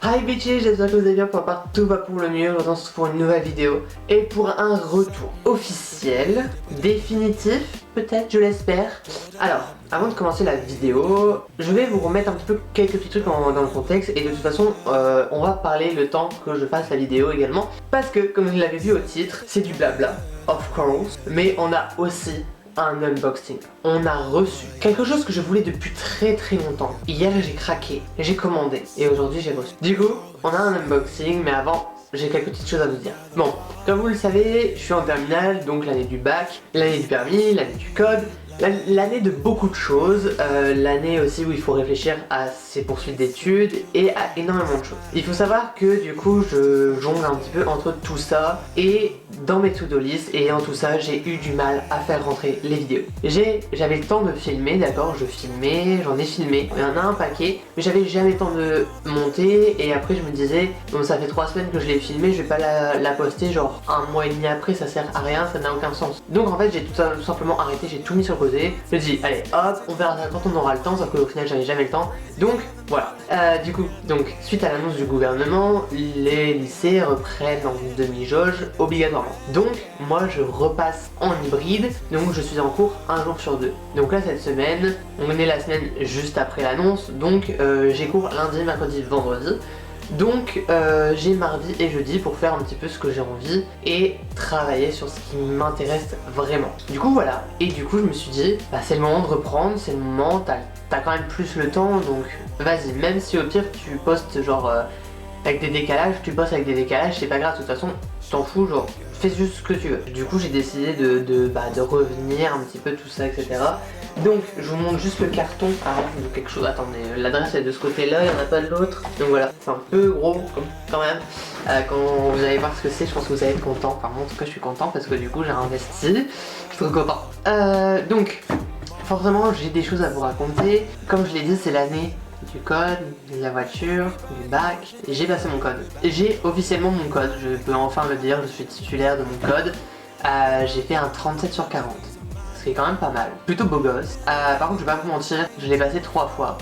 Hi bitches, j'espère que vous allez bien, pour ma part tout va pour le mieux. Aujourd'hui on se retrouve pour une nouvelle vidéo et pour un retour officiel, définitif peut-être, je l'espère. Alors, avant de commencer la vidéo, je vais vous remettre un petit peu quelques petits trucs dans le contexte. Et de toute façon, on va parler le temps que je fasse la vidéo également, parce que comme vous l'avez vu au titre, c'est du blabla, of course. Mais on a aussi un unboxing. On a reçu quelque chose que je voulais depuis très longtemps. Hier j'ai craqué, j'ai commandé et aujourd'hui j'ai reçu. Du coup, on a un unboxing, mais avant, j'ai quelques petites choses à vous dire. Bon, comme vous le savez, je suis en terminale, donc l'année du bac, l'année du permis, l'année du code, l'année de beaucoup de choses, l'année aussi où il faut réfléchir à ses poursuites d'études et à énormément de choses. Il faut savoir que du coup je jongle un petit peu entre tout ça et dans mes to-do list, et en tout ça j'ai eu du mal à faire rentrer les vidéos. J'avais le temps de filmer, d'accord, j'en ai filmé, il y en a un paquet, mais j'avais jamais le temps de monter. Et après je me disais, bon ça fait 3 semaines que je l'ai filmé, je vais pas la poster genre un mois et demi après, ça sert à rien, ça n'a aucun sens. Donc en fait j'ai tout simplement arrêté, j'ai tout mis sur le côté. Je me dis allez hop, on verra ça quand on aura le temps, sauf qu'au final j'avais jamais le temps. Donc voilà. Du coup, suite à l'annonce du gouvernement, les lycées reprennent en demi-jauge obligatoirement. Donc moi je repasse en hybride, donc je suis en cours un jour sur deux. Donc là cette semaine, on est la semaine juste après l'annonce, donc j'ai cours lundi, mercredi, vendredi. Donc j'ai mardi et jeudi pour faire un petit peu ce que j'ai envie et travailler sur ce qui m'intéresse vraiment. Du coup voilà, et du coup je me suis dit, bah, c'est le moment de reprendre, c'est le moment, t'as quand même plus le temps, donc vas-y, même si au pire tu postes genre avec des décalages, tu postes avec des décalages, c'est pas grave, de toute façon, t'en fous, genre fais juste ce que tu veux. Du coup j'ai décidé de revenir un petit peu tout ça, etc. Donc je vous montre juste le carton de quelque chose. Attendez, l'adresse est de ce côté là, il n'y en a pas de l'autre. Donc voilà, c'est un peu gros quand même. Quand vous allez voir ce que c'est, je pense que vous allez être content. Enfin moi en tout cas je suis content parce que du coup j'ai investi. Je suis trop content. Donc forcément j'ai des choses à vous raconter. Comme je l'ai dit, c'est l'année du code, de la voiture, du bac. J'ai passé mon code. J'ai officiellement mon code, je peux enfin le dire, je suis titulaire de mon code. J'ai fait un 37 sur 40. C'est quand même pas mal, plutôt beau gosse. Par contre je vais pas vous mentir, je l'ai passé 3 fois.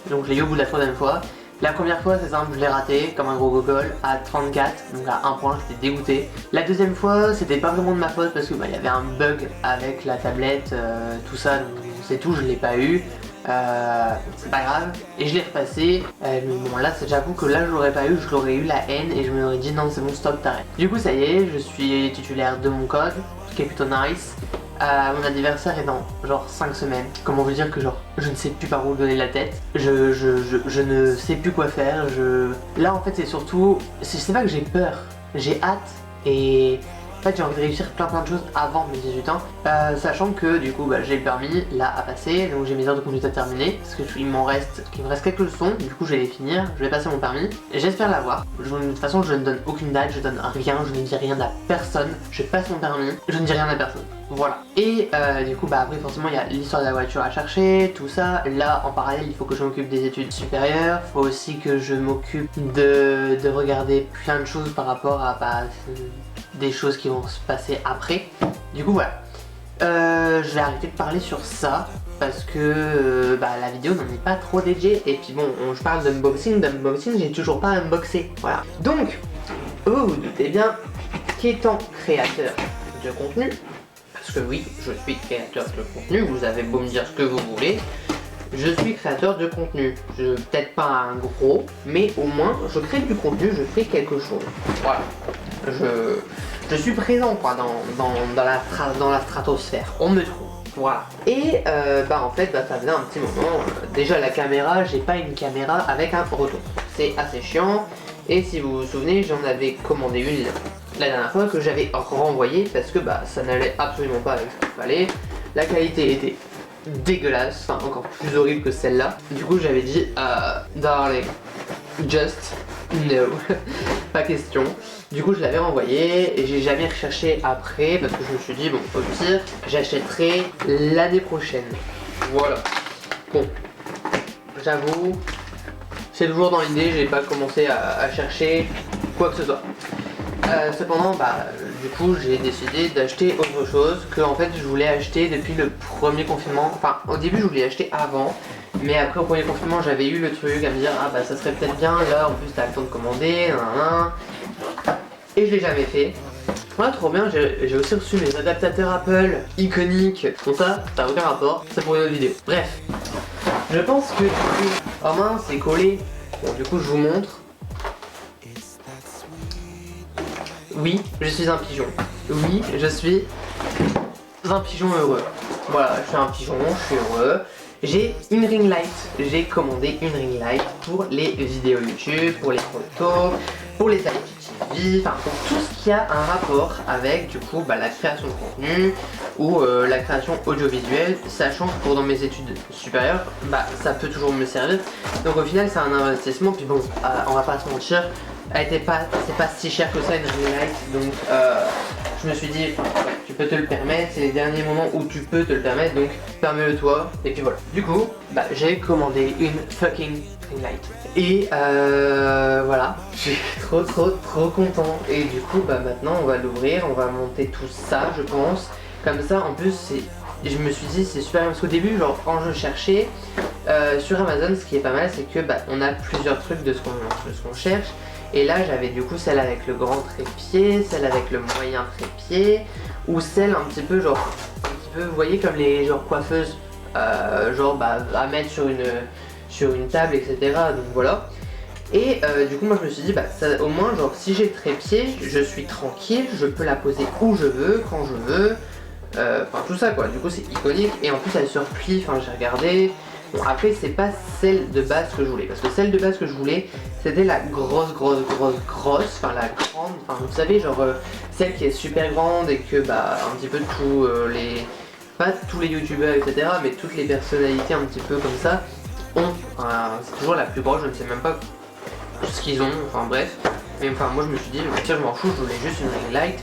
Donc je l'ai eu au bout de la troisième fois. La première fois c'est simple, je l'ai raté comme un gros gogol à 34, donc à 1 point, j'étais dégoûté. La deuxième fois c'était pas vraiment de ma faute parce que il y avait un bug avec la tablette, tout ça, donc c'est tout, je l'ai pas eu. C'est pas grave, et je l'ai repassé. Bon là j'avoue que là je l'aurais pas eu, je l'aurais eu la haine et je me aurais dit non c'est bon stop, t'arrêtes. Du coup ça y est, je suis titulaire de mon code, ce qui est plutôt nice. Mon anniversaire est dans genre 5 semaines. Comment vous dire que genre je ne sais plus par où donner la tête. Je ne sais plus quoi faire. Là en fait c'est surtout, c'est pas que j'ai peur, j'ai hâte et en fait j'ai envie de réussir plein de choses avant mes 18 ans. Sachant que du coup j'ai le permis là à passer, donc j'ai mes heures de conduite à terminer. Parce qu'il me reste quelques leçons, du coup je vais les finir, je vais passer mon permis. Et j'espère l'avoir. De toute façon je ne donne aucune date, je donne rien, je ne dis rien à personne. Je passe mon permis, je ne dis rien à personne. Voilà. Et du coup après forcément il y a l'histoire de la voiture à chercher, tout ça. Là en parallèle il faut que je m'occupe des études supérieures. Faut aussi que je m'occupe de regarder plein de choses par rapport à des choses qui vont se passer après. Du coup voilà. Je vais arrêter de parler sur ça parce que la vidéo n'en est pas trop dédiée. Et puis bon, je parle d'unboxing, j'ai toujours pas unboxé. Voilà. Donc, vous vous doutez bien qu'étant créateur de contenu, parce que oui, je suis créateur de contenu, vous avez beau me dire ce que vous voulez, je suis créateur de contenu. Peut-être pas un gros, mais au moins je crée du contenu, je fais quelque chose. Voilà. Je suis présent quoi dans la stratosphère, on me trouve. Voilà. Et en fait ça faisait un petit moment. Déjà la caméra, j'ai pas une caméra avec un retour. C'est assez chiant. Et si vous vous souvenez, j'en avais commandé une la dernière fois que j'avais renvoyée parce que ça n'allait absolument pas avec ce qu'il fallait. La qualité était dégueulasse, enfin encore plus horrible que celle-là. Du coup j'avais dit darling, just no, pas question. Du coup je l'avais renvoyé et j'ai jamais recherché après parce que je me suis dit bon au pire j'achèterai l'année prochaine. Voilà. Bon, j'avoue, c'est toujours dans l'idée, j'ai pas commencé à chercher quoi que ce soit. Cependant du coup j'ai décidé d'acheter autre chose que en fait je voulais acheter depuis le premier confinement. Enfin au début je voulais acheter avant Mais après au premier confinement j'avais eu le truc à me dire ah bah ça serait peut-être bien, là en plus t'as le temps de commander, et je l'ai jamais fait. Ouais, trop bien, j'ai aussi reçu mes adaptateurs Apple iconiques. Bon ça n'a aucun rapport, c'est pour une autre vidéo. Bref, je pense que du coup, oh mince c'est collé. Bon du coup je vous montre. Oui, je suis un pigeon. Oui, je suis un pigeon heureux. Voilà, je suis un pigeon, je suis heureux. J'ai une ring light. J'ai commandé une ring light pour les vidéos YouTube, pour les photos, pour les IGTV, enfin pour tout ce qui a un rapport avec du coup la création de contenu ou la création audiovisuelle, sachant que pour dans mes études supérieures, ça peut toujours me servir. Donc au final c'est un investissement, puis bon, on va pas se mentir, c'est pas si cher que ça une ring light, donc je me suis dit, ouais, tu peux te le permettre, c'est les derniers moments où tu peux te le permettre, donc permets-le toi, et puis voilà. Du coup, j'ai commandé une fucking ring light. Et voilà, je suis trop content. Et du coup, maintenant on va l'ouvrir, on va monter tout ça, je pense. Comme ça, en plus, je me suis dit, c'est super bien, parce qu'au début, genre, quand je cherchais sur Amazon, ce qui est pas mal, c'est que on a plusieurs trucs de ce qu'on cherche. Et là j'avais du coup celle avec le grand trépied, celle avec le moyen trépied, ou celle un petit peu genre, vous voyez comme les genre coiffeuses, à mettre sur une table, etc. Donc voilà. Et du coup moi je me suis dit au moins genre si j'ai le trépied, je suis tranquille, je peux la poser où je veux, quand je veux, enfin tout ça quoi. Du coup c'est iconique et en plus elle se replie, enfin j'ai regardé. Bon après c'est pas celle de base que je voulais, parce que celle de base que je voulais c'était la grosse, enfin la grande, enfin vous savez genre celle qui est super grande et que un petit peu tous pas tous les youtubeurs etc, mais toutes les personnalités un petit peu comme ça ont, c'est toujours la plus grosse, je ne sais même pas ce qu'ils ont, enfin bref. Mais enfin moi je me suis dit, tiens je m'en fous, je voulais juste une ring light,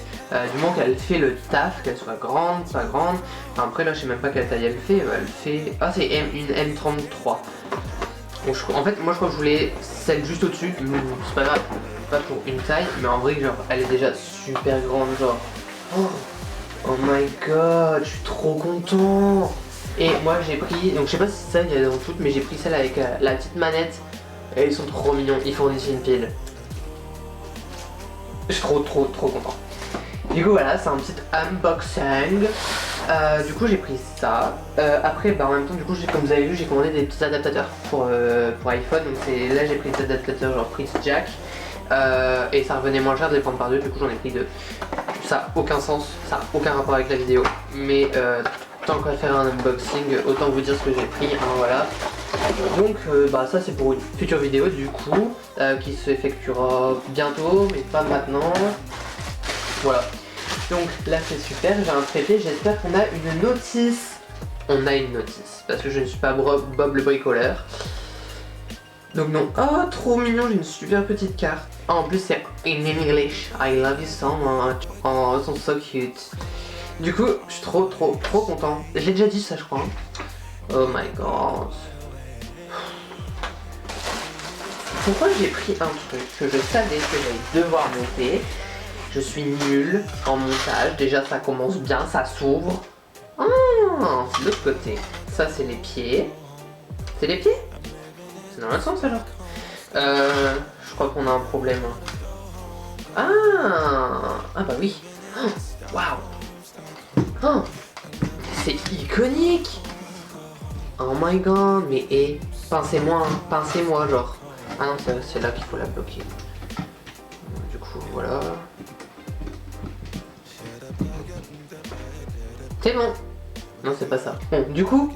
du moment qu'elle fait le taf, qu'elle soit grande, pas grande. Enfin, après là je sais même pas quelle taille elle fait, ah c'est une M33. Donc, en fait moi je crois que je voulais celle juste au dessus, c'est pas grave, pas pour une taille, mais en vrai genre elle est déjà super grande genre. Oh my god, je suis trop content. Et moi j'ai pris, donc je sais pas si ça il y a dans toutes, mais j'ai pris celle avec la petite manette. Et ils sont trop mignons, ils fournissent une pile. Je suis trop content. Du coup voilà, c'est un petit unboxing. Du coup j'ai pris ça. Après en même temps du coup comme vous avez vu j'ai commandé des petits adaptateurs pour iPhone. Donc là j'ai pris des adaptateurs genre Prince Jack. Et ça revenait moins cher de les prendre par deux, du coup j'en ai pris deux. Ça n'a aucun sens, ça n'a aucun rapport avec la vidéo. Mais tant qu'à faire un unboxing, autant vous dire ce que j'ai pris, voilà. Donc ça c'est pour une future vidéo du coup, qui s'effectuera bientôt, mais pas maintenant. Voilà. Donc là c'est super, j'ai un traité, j'espère qu'on a une notice. On a une notice, parce que je ne suis pas Bob le bricoleur. Donc non, oh trop mignon, j'ai une super petite carte. Oh, en plus c'est in English, I love you so much. Oh, ils sont so cute. Du coup, je suis trop content. J'ai déjà dit ça je crois. Oh my god. Pourquoi j'ai pris un truc que je savais que j'allais devoir monter? Je suis nulle en montage, déjà ça commence bien, ça s'ouvre. Ah, c'est de l'autre côté. Ça c'est les pieds. C'est les pieds? C'est dans le sens alors. Je crois qu'on a un problème. Ah bah oui. Waouh. Oh, c'est iconique. Oh my god, mais pincez-moi, pincez-moi genre. Ah non, c'est là qu'il faut la bloquer. Du coup, voilà. C'est bon. Non, c'est pas ça. Bon, du coup,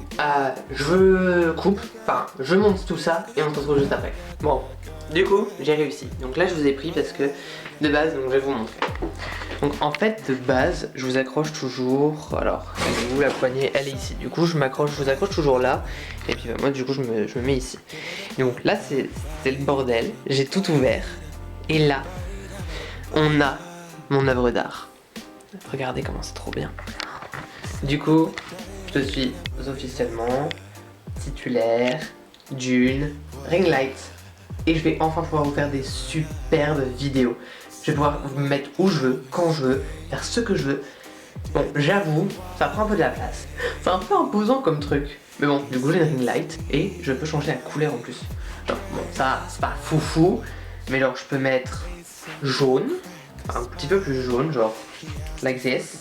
je coupe, enfin, je monte tout ça et on se retrouve juste après. Bon, du coup, j'ai réussi. Donc là, je vous ai pris parce que de base, donc je vais vous montrer. Donc en fait, de base, je vous accroche toujours. Alors, elle est où la poignée? Elle est ici. Du coup, je vous accroche toujours là. Et puis moi, du coup, je me mets ici. Donc là, c'est le bordel. J'ai tout ouvert. Et là, on a mon œuvre d'art. Regardez comment c'est trop bien. Du coup, je suis officiellement titulaire d'une ring light. Et je vais enfin pouvoir vous faire des superbes vidéos. Je vais pouvoir vous mettre où je veux, quand je veux, faire ce que je veux. Bon, j'avoue, ça prend un peu de la place. C'est un peu imposant comme truc. Mais bon, du coup j'ai une ring light et je peux changer la couleur en plus. Genre, bon, ça c'est pas foufou, mais genre je peux mettre jaune, un petit peu plus jaune, genre like this,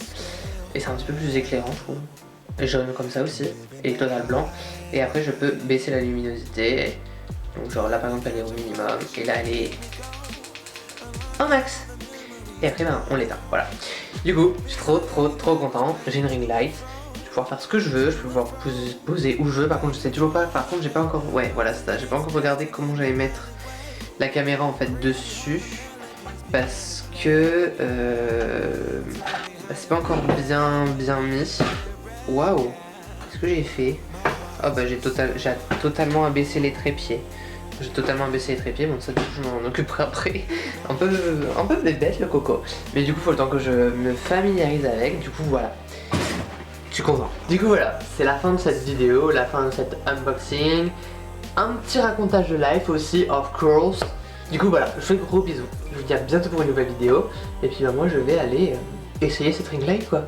et c'est un petit peu plus éclairant je trouve. Et jaune comme ça aussi, et total blanc. Et après je peux baisser la luminosité. Donc genre là par exemple elle est au minimum, et là elle est au max. Et après ben on l'éteint, voilà. Du coup, je suis trop content, j'ai une ring light. Je vais pouvoir faire ce que je veux, je peux pouvoir poser où je veux. Par contre je sais toujours pas, par contre j'ai pas encore, ouais voilà c'est ça, j'ai pas encore regardé comment j'allais mettre la caméra en fait dessus. Parce que c'est pas encore bien mis. Waouh, qu'est-ce que j'ai fait? Oh bah j'ai totalement abaissé les trépieds. J'ai totalement abaissé les trépieds, bon ça du coup je m'en occuperai après. un peu bête le coco. Mais du coup faut le temps que je me familiarise avec, du coup voilà. Je suis content. Du coup voilà, c'est la fin de cette vidéo, la fin de cet unboxing. Un petit racontage de life aussi, of course. Du coup voilà, je vous fais gros bisous. Je vous dis à bientôt pour une nouvelle vidéo. Et puis bah, moi je vais aller essayer cette ring light quoi.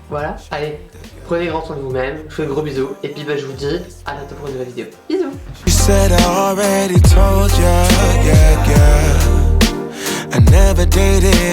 Voilà, allez, prenez grand soin de vous-même, je vous fais gros bisous. Et puis bah je vous dis à bientôt pour une nouvelle vidéo. Bisous. You said I already told ya, yeah, yeah. I never dated